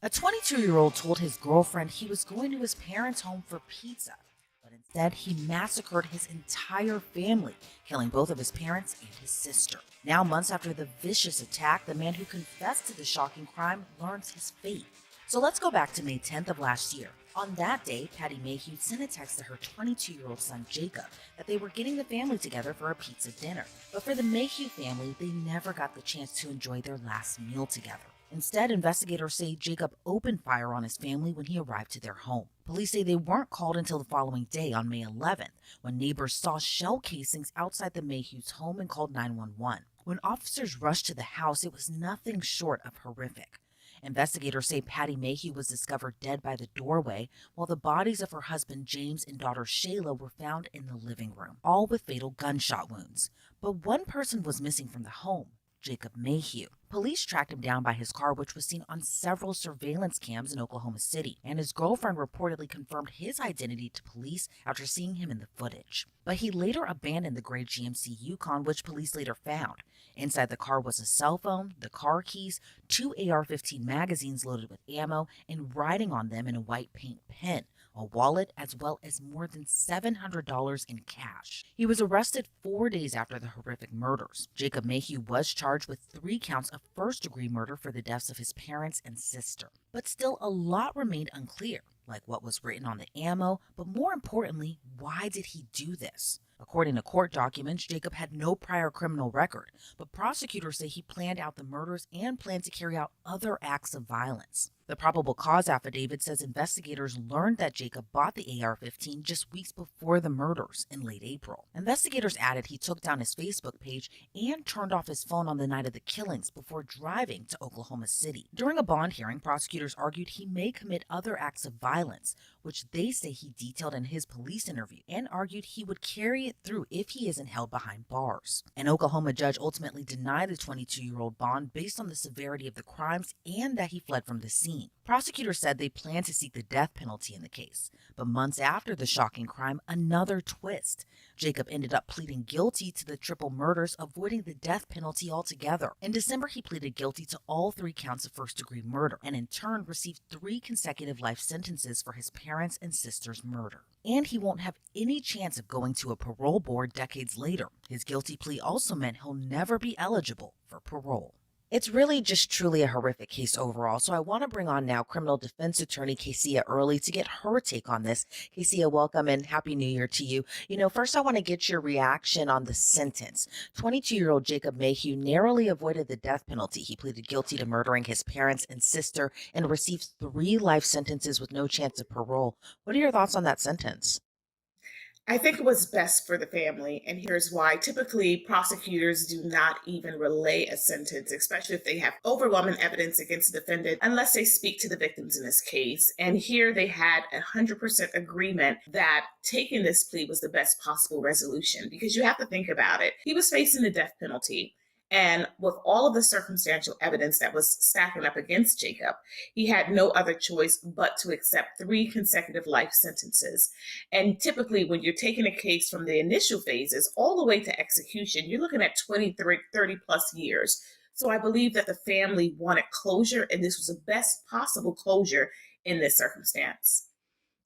A 22-year-old told his girlfriend he was going to his parents' home for pizza, but instead he massacred his entire family, killing both of his parents and his sister. Now, months after the vicious attack, the man who confessed to the shocking crime learns his fate. So let's go back to May 10th of last year. On that day, Patty Mayhew sent a text to her 22-year-old son Jacob that they were getting the family together for a pizza dinner. But for the Mayhew family, they never got the chance to enjoy their last meal together. Instead, investigators say Jacob opened fire on his family when he arrived to their home. Police say they weren't called until the following day on May 11th, when neighbors saw shell casings outside the Mayhews' home and called 911. When officers rushed to the house, it was nothing short of horrific. Investigators say Patty Mayhew was discovered dead by the doorway, while the bodies of her husband James and daughter Shayla were found in the living room, all with fatal gunshot wounds. But one person was missing from the home: Jacob Mayhew. Police tracked him down by his car, which was seen on several surveillance cams in Oklahoma City, and his girlfriend reportedly confirmed his identity to police after seeing him in the footage. But he later abandoned the gray GMC Yukon, which police later found. Inside the car was a cell phone, the car keys, two AR-15 magazines loaded with ammo, and writing on them in a white paint pen, a wallet, as well as more than $700 in cash. He was arrested 4 days after the horrific murders. Jacob Mayhew was charged with 3 counts of first-degree murder for the deaths of his parents and sister. But still, a lot remained unclear, like what was written on the ammo, but more importantly, why did he do this? According to court documents, Jacob had no prior criminal record, but prosecutors say he planned out the murders and planned to carry out other acts of violence. The probable cause affidavit says investigators learned that Jacob bought the AR-15 just weeks before the murders in late April. Investigators added he took down his Facebook page and turned off his phone on the night of the killings before driving to Oklahoma City. During a bond hearing, prosecutors argued he may commit other acts of violence, which they say he detailed in his police interview, and argued he would carry it through if he isn't held behind bars. An Oklahoma judge ultimately denied the 22-year-old bond based on the severity of the crimes and that he fled from the scene. Prosecutors said they plan to seek the death penalty in the case. But months after the shocking crime, another twist. Jacob ended up pleading guilty to the triple murders, avoiding the death penalty altogether. In December, he pleaded guilty to all 3 counts of first-degree murder, and in turn received 3 consecutive life sentences for his parents' and sister's murder. And he won't have any chance of going to a parole board decades later. His guilty plea also meant he'll never be eligible for parole. It's really just truly a horrific case overall. So I want to bring on now criminal defense attorney Kesia Early to get her take on this. Kesia, welcome and happy new year to you. First I want to get your reaction on the sentence. 22-year-old Jacob Mayhew narrowly avoided the death penalty. He pleaded guilty to murdering his parents and sister and received 3 life sentences with no chance of parole. What are your thoughts on that sentence? I think it was best for the family, and here's why. Typically, prosecutors do not even relay a sentence, especially if they have overwhelming evidence against the defendant, unless they speak to the victims in this case. And here they had 100% agreement that taking this plea was the best possible resolution, because you have to think about it. He was facing the death penalty. And with all of the circumstantial evidence that was stacking up against Jacob, he had no other choice but to accept 3 consecutive life sentences. And typically, when you're taking a case from the initial phases all the way to execution, you're looking at 20, 30 plus years. So I believe that the family wanted closure, and this was the best possible closure in this circumstance.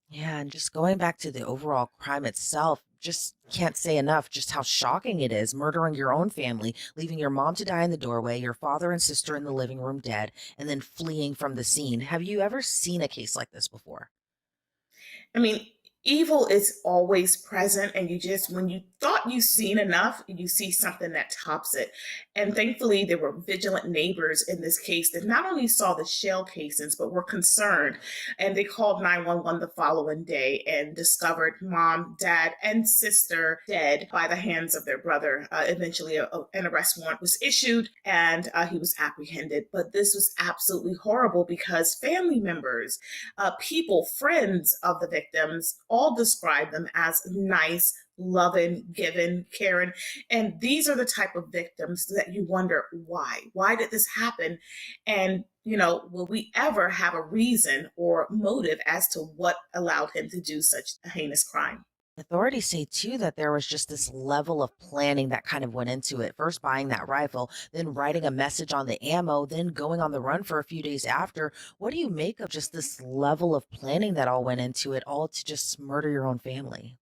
Yeah, and just going back to the overall crime itself, just can't say enough just how shocking it is murdering your own family, leaving your mom to die in the doorway, your father and sister in the living room dead, and then fleeing from the scene. Have you ever seen a case like this before? I mean, evil is always present, and you just, when you thought you've seen enough, you see something that tops it. And thankfully, there were vigilant neighbors in this case that not only saw the shell casings, but were concerned. And they called 911 the following day and discovered mom, dad, and sister dead by the hands of their brother. Eventually, an arrest warrant was issued, and he was apprehended. But this was absolutely horrible because family members, people, friends of the victims, all describe them as nice, loving, giving, caring. And these are the type of victims that you wonder why? Why did this happen? And, will we ever have a reason or motive as to what allowed him to do such a heinous crime? Authorities say too that there was just this level of planning that kind of went into it. First buying that rifle, then writing a message on the ammo, then going on the run for a few days after. What do you make of just this level of planning that all went into it, all to just murder your own family?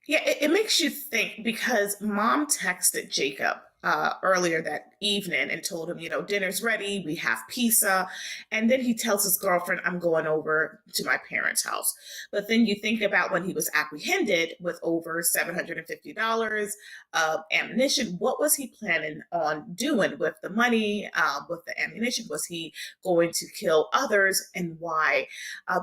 Yeah, it makes you think because mom texted Jacob earlier that evening and told him, dinner's ready, we have pizza. And then he tells his girlfriend, I'm going over to my parents' house. But then you think about when he was apprehended with over $750 of ammunition, what was he planning on doing with the money, with the ammunition? Was he going to kill others and why?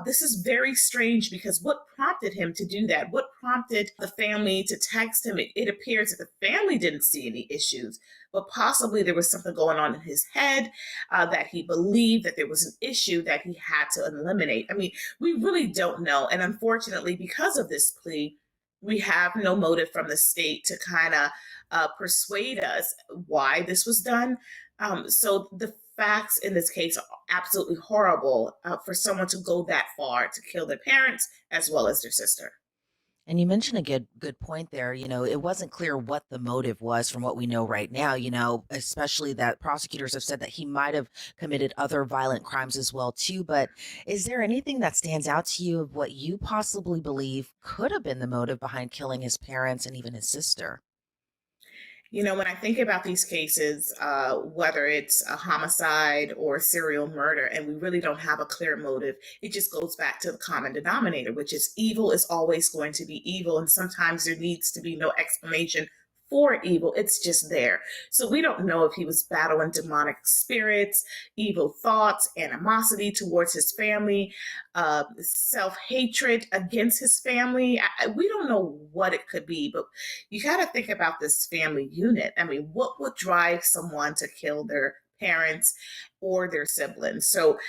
This is very strange because what prompted him to do that? What prompted the family to text him? It appears that the family didn't see any issues, but possibly there was something going on in his head that he believed that there was an issue that he had to eliminate. I mean, we really don't know. And unfortunately, because of this plea, we have no motive from the state to kind of persuade us why this was done. So the facts in this case are absolutely horrible for someone to go that far to kill their parents as well as their sister. And you mentioned a good point there. It wasn't clear what the motive was from what we know right now, especially that prosecutors have said that he might have committed other violent crimes as well too. But is there anything that stands out to you of what you possibly believe could have been the motive behind killing his parents and even his sister? When I think about these cases, whether it's a homicide or serial murder, and we really don't have a clear motive, it just goes back to the common denominator, which is evil is always going to be evil. And sometimes there needs to be no explanation for evil, it's just there. So we don't know if he was battling demonic spirits, evil thoughts, animosity towards his family, self hatred against his family. We don't know what it could be, but you got to think about this family unit. I mean, what would drive someone to kill their parents or their siblings? So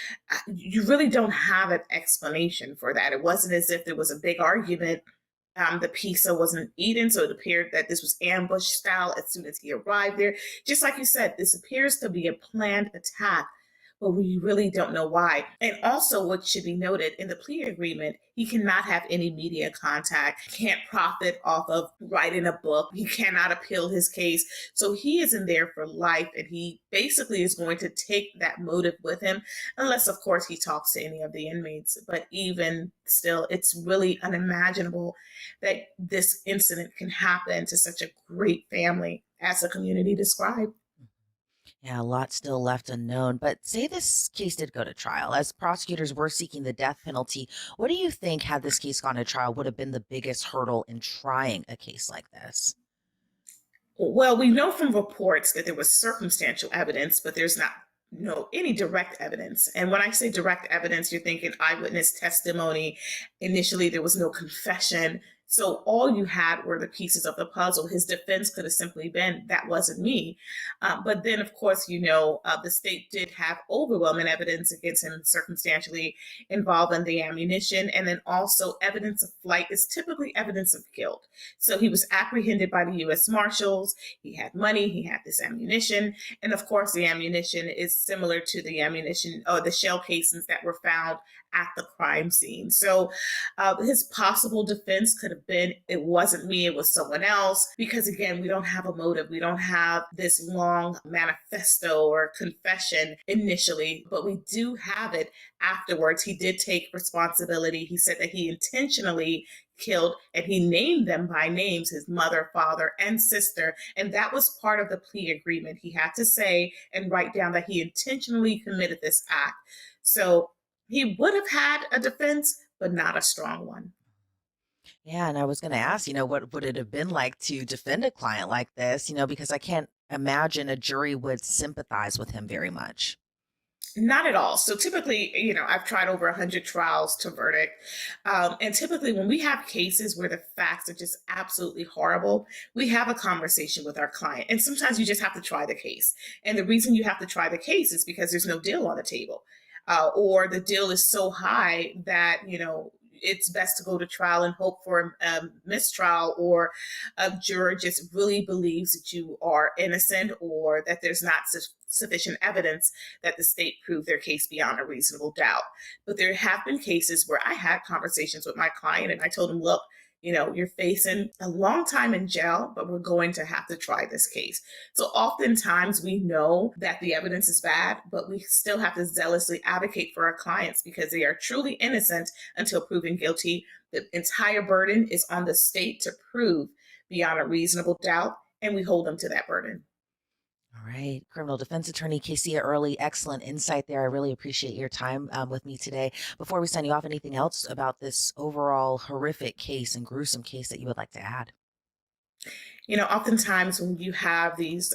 you really don't have an explanation for that. It wasn't as if there was a big argument. The pizza wasn't eaten, so it appeared that this was ambush style as soon as he arrived there. Just like you said, this appears to be a planned attack, but we really don't know why. And also, what should be noted in the plea agreement, he cannot have any media contact, can't profit off of writing a book, he cannot appeal his case. So he is in there for life, and he basically is going to take that motive with him, unless, of course, he talks to any of the inmates. But even still, it's really unimaginable that this incident can happen to such a great family as the community described. Yeah, a lot still left unknown. But say this case did go to trial, as prosecutors were seeking the death penalty. What do you think, had this case gone to trial, would have been the biggest hurdle in trying a case like this? Well, we know from reports that there was circumstantial evidence, but there's not no any direct evidence. And when I say direct evidence, you're thinking eyewitness testimony. Initially, there was no confession. So all you had were the pieces of the puzzle. His defense could have simply been, that wasn't me. But then, of course, the state did have overwhelming evidence against him circumstantially involving the ammunition. And then also evidence of flight is typically evidence of guilt. So he was apprehended by the U.S. Marshals. He had money. He had this ammunition. And of course, the ammunition is similar to the ammunition or the shell casings that were found at the crime scene. So his possible defense could have been, it wasn't me, it was someone else. Because again, we don't have a motive. We don't have this long manifesto or confession initially, but we do have it afterwards. He did take responsibility. He said that he intentionally killed, and he named them by names, his mother, father, and sister. And that was part of the plea agreement. He had to say and write down that he intentionally committed this act. So he would have had a defense, but not a strong one. Yeah, and I was going to ask, what would it have been like to defend a client like this? Because I can't imagine a jury would sympathize with him very much. Not at all. So typically, I've tried over 100 trials to verdict. And typically, when we have cases where the facts are just absolutely horrible, we have a conversation with our client. And sometimes you just have to try the case. And the reason you have to try the case is because there's no deal on the table. Or the deal is so high that, it's best to go to trial and hope for a mistrial, or a juror just really believes that you are innocent, or that there's not sufficient evidence that the state proved their case beyond a reasonable doubt. But there have been cases where I had conversations with my client and I told him, look, You're facing a long time in jail, but we're going to have to try this case. So oftentimes we know that the evidence is bad, but we still have to zealously advocate for our clients because they are truly innocent until proven guilty. The entire burden is on the state to prove beyond a reasonable doubt, and we hold them to that burden. All right. Criminal defense attorney Casey Early, excellent insight there. I really appreciate your time with me today. Before we sign you off, anything else about this overall horrific case and gruesome case that you would like to add? Oftentimes when you have these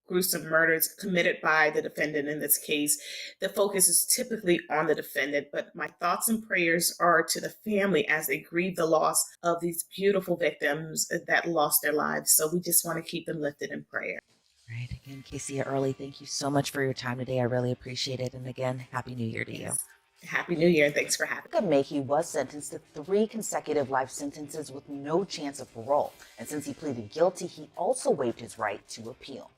gruesome murders committed by the defendant in this case, the focus is typically on the defendant. But my thoughts and prayers are to the family as they grieve the loss of these beautiful victims that lost their lives. So we just want to keep them lifted in prayer. Right. Again, Casey Early, thank you so much for your time today. I really appreciate it. And again, Happy New Year to you. Happy New Year, and thanks for having me. Mackey was sentenced to 3 consecutive life sentences with no chance of parole. And since he pleaded guilty, he also waived his right to appeal.